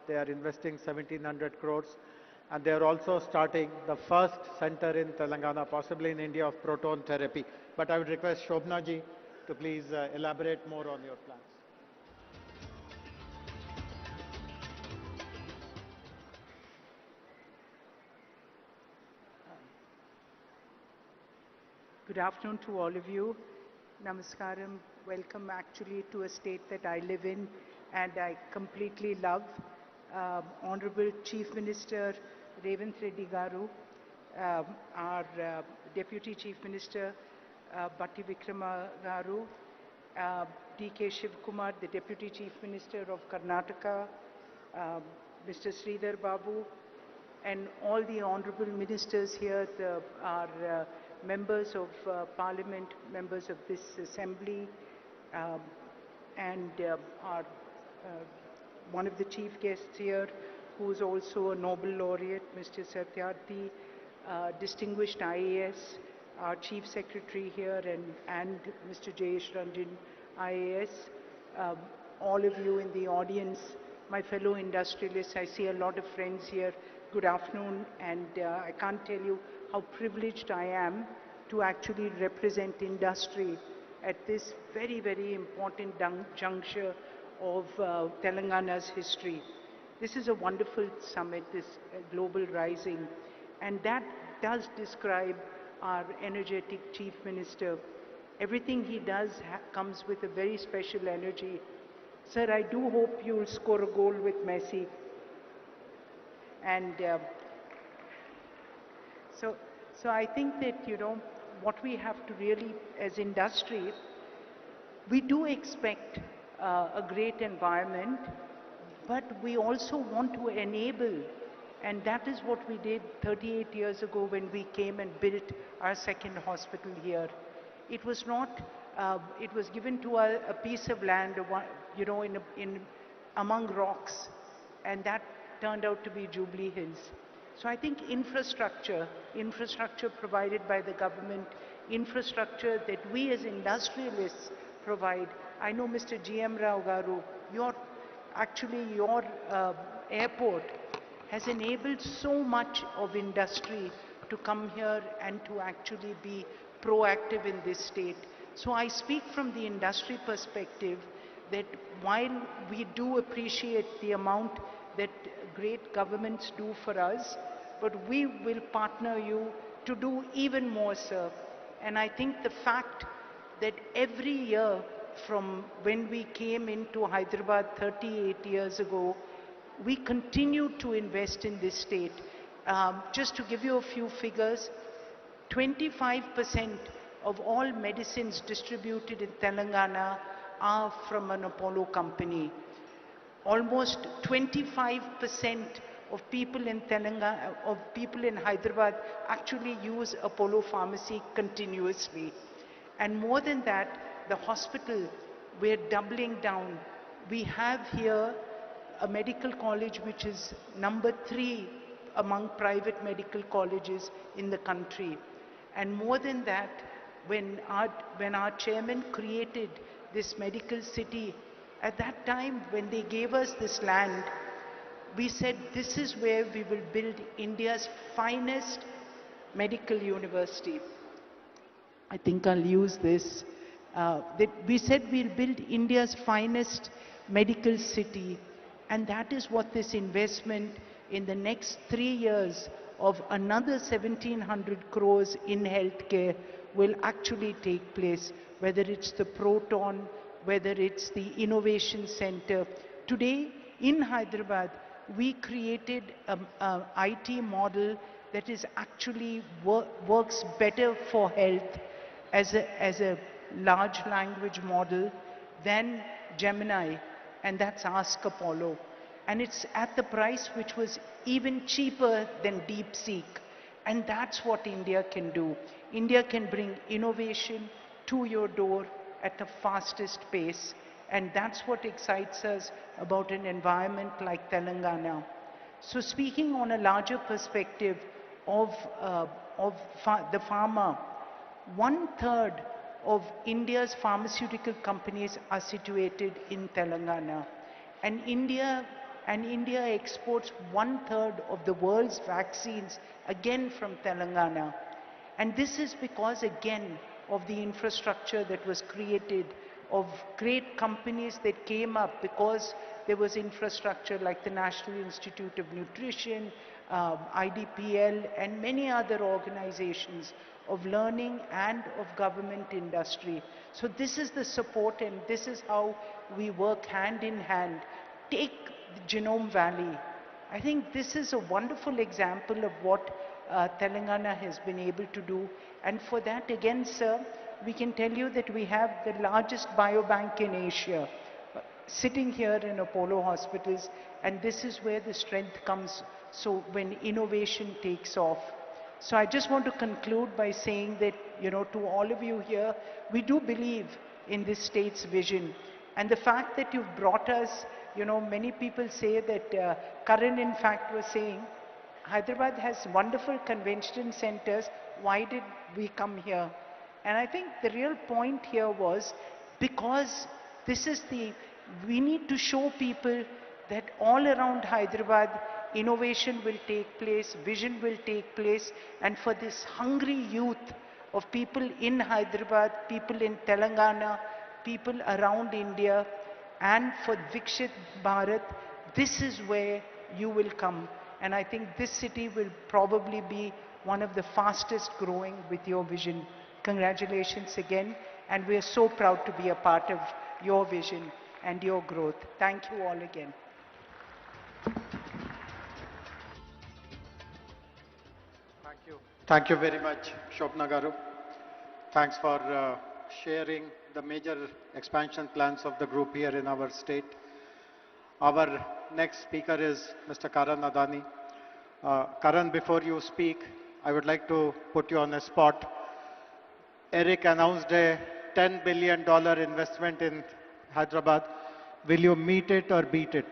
They are investing 1,700 crores. And they are also starting the first center in Telangana, possibly in India, of proton therapy. But I would request Shobna ji to please elaborate more on your plans. Good afternoon to all of you. Namaskaram. Welcome actually to a state that I live in and I completely love. Honorable Chief Minister Revanth Reddy Garu, our Deputy Chief Minister Batti Vikrama Garu, D.K. Shivkumar, the Deputy Chief Minister of Karnataka, Mr. Sridhar Babu, and all the honorable ministers here, our members of parliament, members of this assembly, and our one of the chief guests here, who is also a Nobel laureate, Mr. Satyarthi, distinguished IAS, our chief secretary here, and Mr. Jayesh Ranjan, IAS, all of you in the audience, my fellow industrialists. I see a lot of friends here. Good afternoon, and I can't tell you how privileged I am to actually represent industry at this very, very important juncture of Telangana's history. This is a wonderful summit, this Global Rising, and that does describe our energetic Chief Minister. Everything he does comes with a very special energy. Sir, I do hope you'll score a goal with Messi. And so I think that, you know, what we have to really, as industry, we do expect a great environment, but we also want to enable, and that is what we did 38 years ago when we came and built our second hospital here. It was not, it was given to a piece of land, you know, among rocks, and that turned out to be Jubilee Hills. So I think infrastructure provided by the government, infrastructure that we as industrialists provide. I know Mr. G.M. Rao Garu, your airport has enabled so much of industry to come here and to actually be proactive in this state. So I speak from the industry perspective that while we do appreciate the amount that great governments do for us, but we will partner you to do even more, sir. And I think the fact that every year from when we came into Hyderabad 38 years ago, we continue to invest in this state. Just to give you a few figures, 25% of all medicines distributed in Telangana are from an Apollo company. Almost 25% of people in Telangana, of people in Hyderabad actually use Apollo Pharmacy continuously. And more than that, the hospital, we're doubling down. We have here a medical college which is number 3 among private medical colleges in the country. And more than that, when our chairman created this medical city, at that time when they gave us this land, we said this is where we will build India's finest medical university. I think I'll use this. We said we'll build India's finest medical city, and that is what this investment in the next 3 years of another 1,700 crores in healthcare will actually take place, whether it's the Proton, whether it's the Innovation Center. Today in Hyderabad, we created an IT model that is actually works better for health as a large language model than Gemini, and that's Ask Apollo. And it's at the price which was even cheaper than DeepSeek. And that's what India can do. India can bring innovation to your door at the fastest pace. And that's what excites us about an environment like Telangana. So speaking on a larger perspective of the pharma, 1/3 of India's pharmaceutical companies are situated in Telangana. And India And India exports 1/3 of the world's vaccines again from Telangana. And this is because, again, of the infrastructure that was created, of great companies that came up because there was infrastructure like the National Institute of Nutrition, IDPL, and many other organizations of learning and of government industry. So this is the support, and this is how we work hand in hand. Take the Genome Valley. I think this is a wonderful example of what Telangana has been able to do. And for that, again, sir, we can tell you that we have the largest biobank in Asia sitting here in Apollo hospitals, and this is where the strength comes. So when innovation takes off. So I just want to conclude by saying that, to all of you here, we do believe in this state's vision. And the fact that you've brought us, many people say that, Karan in fact was saying, Hyderabad has wonderful convention centers, why did we come here? And I think the real point here was because we need to show people that all around Hyderabad, innovation will take place, vision will take place, and for this hungry youth of people in Hyderabad, people in Telangana, people around India, and for Vikshit Bharat, this is where you will come. And I think this city will probably be one of the fastest growing with your vision. Congratulations again, and we are so proud to be a part of your vision and your growth. Thank you all again. Thank you. Thank you very much, Shobna Garu. Thanks for sharing the major expansion plans of the group here in our state. Our next speaker is Mr. Karan Adani. Karan, before you speak, I would like to put you on a spot. Eric announced a $10 billion investment in Hyderabad. Will you meet it or beat it?